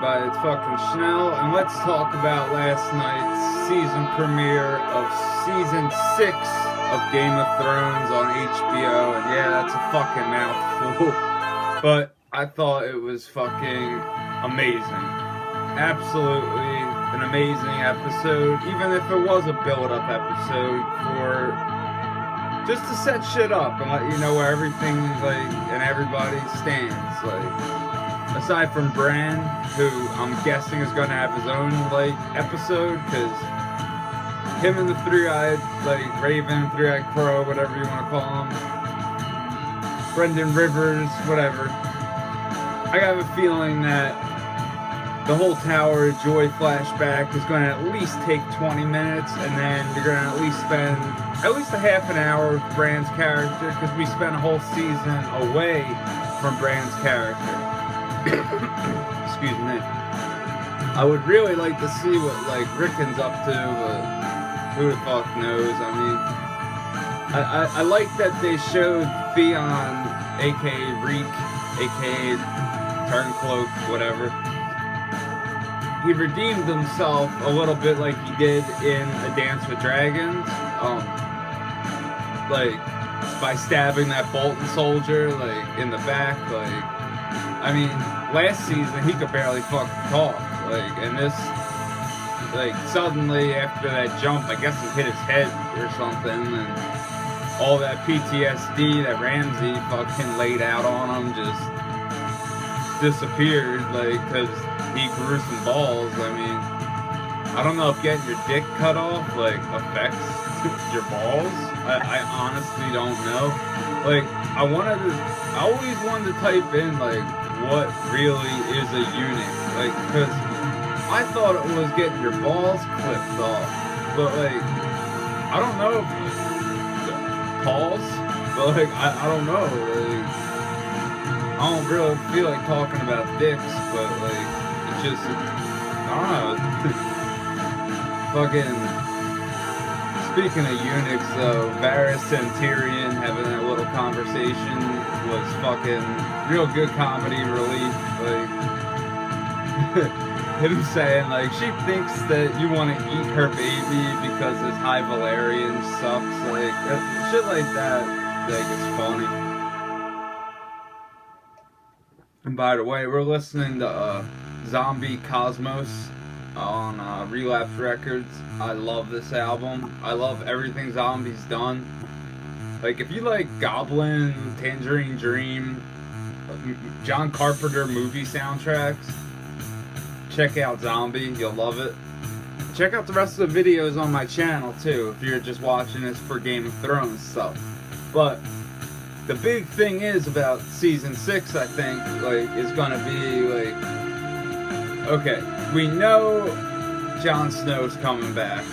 everybody? It's fucking Schnell, and let's talk about last night's season premiere of Season 6 of Game of Thrones on HBO. And yeah, that's a fucking mouthful, but I thought it was fucking amazing. Absolutely an amazing episode, even if it was a build-up episode for just to set shit up and let you know where everything, and everybody stands, aside from Bran, who I'm guessing is going to have his own, episode, because him and the three-eyed, Raven, three-eyed crow, whatever you want to call him, Brendan Rivers, whatever, I have a feeling that the whole Tower of Joy flashback is going to at least take 20 minutes, and then you're going to at least spend at least a half an hour with Bran's character, because we spent a whole season away from Bran's character. Excuse me. I would really like to see what, Rickon's up to, but who the fuck knows? I mean, I like that they showed Theon, aka Reek, aka Turncloak, whatever. He redeemed himself a little bit like he did in A Dance with Dragons, by stabbing that Bolton soldier, in the back, I mean, last season he could barely fucking talk, and this, suddenly after that jump, I guess he hit his head or something, and all that PTSD that Ramsay fucking laid out on him just disappeared, because he grew some balls. I mean, I don't know if getting your dick cut off, affects your balls. I honestly don't know. I always wanted to type in, what really is a eunuch. Because I thought it was getting your balls clipped off. But, I don't know if balls, but, I don't know. I don't really feel like talking about dicks, but, it's just, I don't know. Fucking, speaking of eunuchs, though, Varys and Tyrion having that little conversation was fucking real good comedy relief. Him saying, she thinks that you want to eat her baby because his High Valyrian sucks. Shit like that, is funny. And by the way, we're listening to Zombie Cosmos on Relapse Records. I love this album. I love everything Zombie's done. If you like Goblin, Tangerine Dream, John Carpenter movie soundtracks, check out Zombie. You'll love it. Check out the rest of the videos on my channel too, if you're just watching this for Game of Thrones stuff. But the big thing is about Season 6, I think, is gonna be, okay, we know Jon Snow's coming back.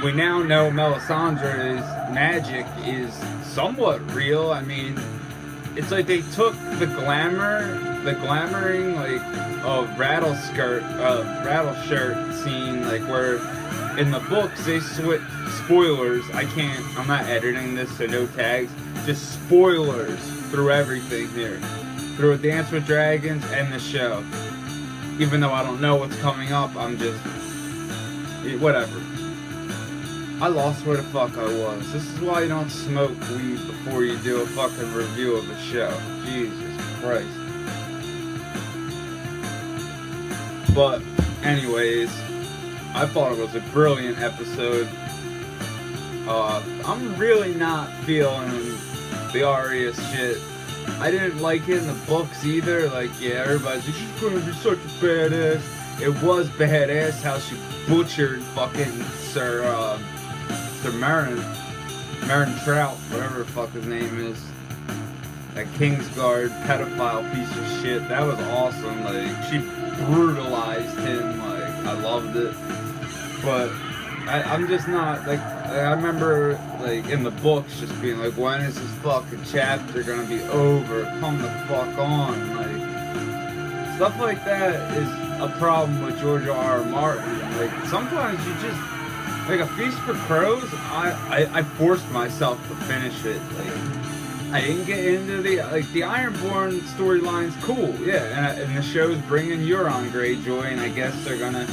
We now know Melisandre's magic is somewhat real. I mean, it's they took the glamoring, of rattle shirt scene, where in the books they switch, spoilers, I'm not editing this, so no tags, just spoilers through everything here. Through A Dance with Dragons and the show. Even though I don't know what's coming up, I'm just, whatever. I lost where the fuck I was. This is why you don't smoke weed before you do a fucking review of a show. Jesus Christ. But, anyways, I thought it was a brilliant episode. I'm really not feeling the Arya shit. I didn't like it in the books either. Yeah, everybody's like, she's gonna be such a badass. It was badass how she butchered fucking Sir Marin Trout, whatever the fuck his name is. That Kingsguard pedophile piece of shit. That was awesome. She brutalized him. I loved it. But I'm just not, I remember, in the books just being when is this fucking chapter gonna be over? Come the fuck on. Stuff like that is a problem with George R.R. Martin. Sometimes you just, A Feast for Crows, I forced myself to finish it. I didn't get into the Ironborn storyline's cool, yeah, and the show's bringing Euron Greyjoy, and I guess they're gonna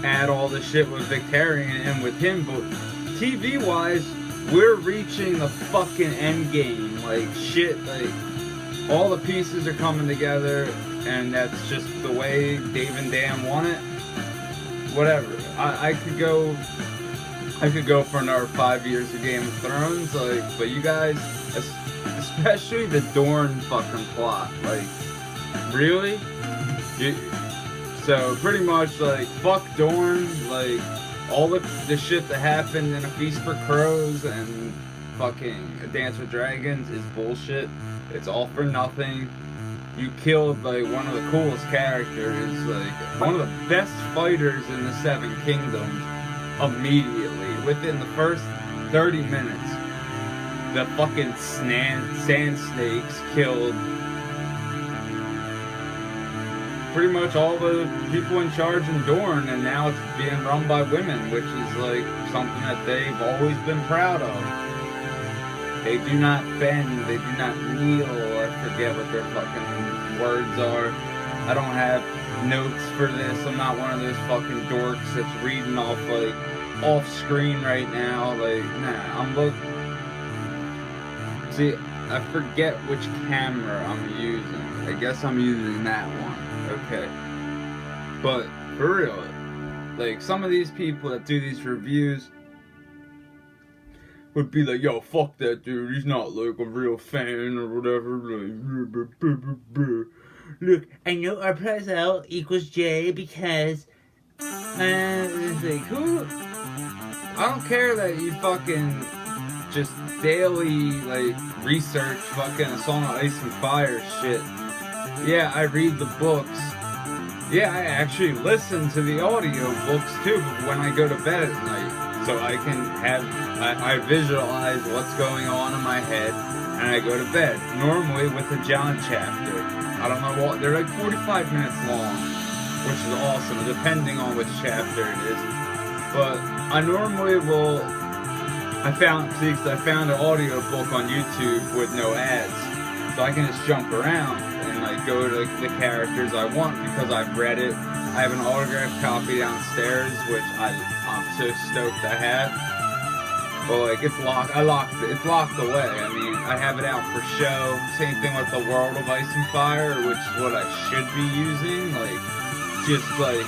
add all the shit with Victarion and with him, but TV-wise, we're reaching the fucking end game, like shit, like all the pieces are coming together, and that's just the way Dave and Dan want it. Whatever, I could go for another 5 years of Game of Thrones, like, but you guys, especially the Dorne fucking plot, like, really? So pretty much, like, fuck Dorne, like, all the shit that happened in A Feast for Crows and fucking A Dance with Dragons is bullshit. It's all for nothing. You killed, like, one of the coolest characters, like, one of the best fighters in the Seven Kingdoms immediately. Within the first 30 minutes, the fucking sand snakes killed pretty much all the people in charge in Dorne, and now it's being run by women, which is like something that they've always been proud of. They do not bend, they do not kneel, I forget what their fucking words are. I don't have notes for this, I'm not one of those fucking dorks that's reading off, like, off screen right now, like, nah, I'm looking. See, I forget which camera I'm using. I guess I'm using that one. Okay. But, for real, like, some of these people that do these reviews would be like, yo, fuck that dude, he's not, like, a real fan or whatever, like, look, I know R plus L equals J because, it's like, who? I don't care that you fucking just daily, like, research fucking A Song of Ice and Fire shit. Yeah, I read the books. Yeah, I actually listen to the audio books too when I go to bed at night. So I can have, I visualize what's going on in my head and I go to bed. Normally with the John chapter. I don't know what, they're like 45 minutes long, which is awesome, depending on which chapter it is. But I normally will, I found an audio book on YouTube with no ads. So I can just jump around and like go to the characters I want because I've read it. I have an autographed copy downstairs, which I'm so stoked I have. But like it's locked, it's locked away. I mean, I have it out for show. Same thing with the World of Ice and Fire, which is what I should be using. Like, just like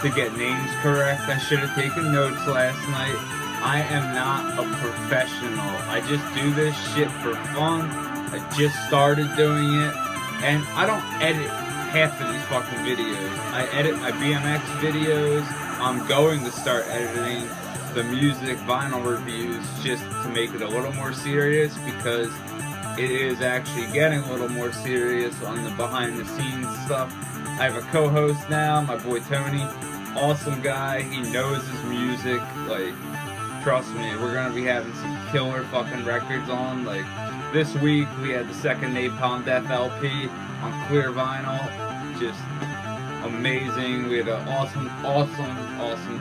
to get names correct. I should have taken notes last night. I am not a professional. I just do this shit for fun. I just started doing it, and I don't edit half of these fucking videos. I edit my BMX videos. I'm going to start editing the music vinyl reviews just to make it a little more serious because it is actually getting a little more serious on the behind the scenes stuff. I have a co-host now, my boy Tony. Awesome guy. He knows his music. Like, trust me, we're gonna be having some killer fucking records on. Like, this week we had the second Napalm Death LP on clear vinyl. Just amazing. We had an awesome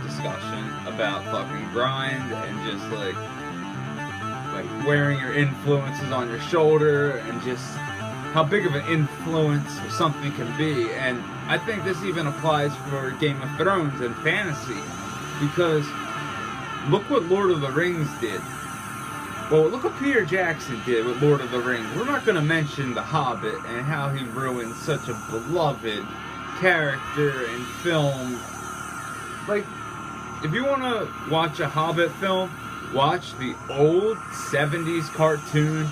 discussion about fucking grind and just like wearing your influences on your shoulder and just how big of an influence something can be. And I think this even applies for Game of Thrones and fantasy, because look what Lord of the Rings did. Well, look what Peter Jackson did with Lord of the Rings. We're not going to mention The Hobbit and how he ruined such a beloved character in film. Like, if you want to watch a Hobbit film, watch the old 70s cartoon,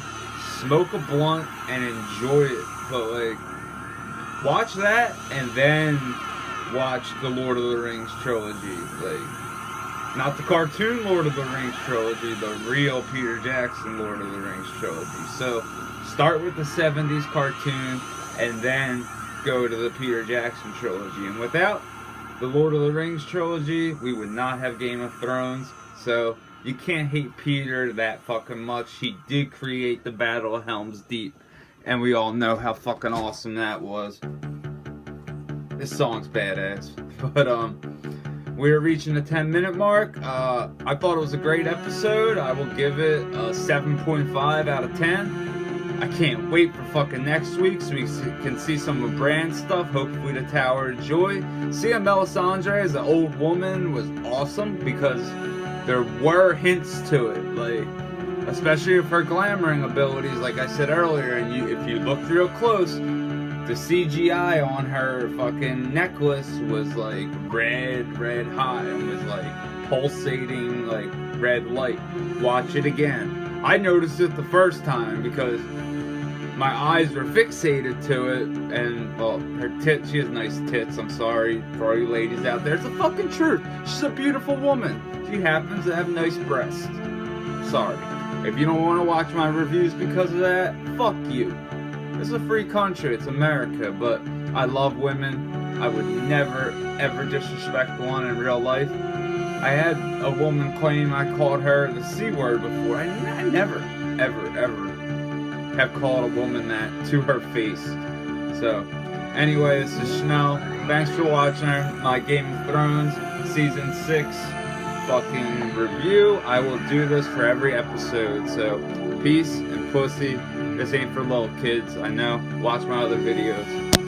smoke a blunt, and enjoy it. But, like, watch that and then watch the Lord of the Rings trilogy. Like, not the cartoon Lord of the Rings trilogy, the real Peter Jackson Lord of the Rings trilogy. So, start with the 70s cartoon, and then go to the Peter Jackson trilogy. And without the Lord of the Rings trilogy, we would not have Game of Thrones. So, you can't hate Peter that fucking much. He did create the Battle of Helm's Deep, and we all know how fucking awesome that was. This song's badass. But, we're reaching the 10-minute mark. I thought it was a great episode. I will give it a 7.5 out of 10. I can't wait for fucking next week so we can see some of Bran's stuff. Hopefully the Tower of Joy. Seeing Melisandre as an old woman was awesome because there were hints to it, like especially of her glamoring abilities, like I said earlier. And if you looked real close, the CGI on her fucking necklace was like red hot and was like pulsating like red light. Watch it again. I noticed it the first time because my eyes were fixated to it, and well, her tits, she has nice tits, I'm sorry for all you ladies out there. It's the fucking truth. She's a beautiful woman. She happens to have nice breasts. Sorry. If you don't want to watch my reviews because of that, fuck you. It's a free country, it's America, but I love women. I would never, ever disrespect one in real life. I had a woman claim I called her the C word before. I never, ever have called a woman that to her face. So, anyway, this is Schnell. Thanks for watching my Game of Thrones Season 6 fucking review. I will do this for every episode. So, peace and pussy. This ain't for little kids, I know. Watch my other videos.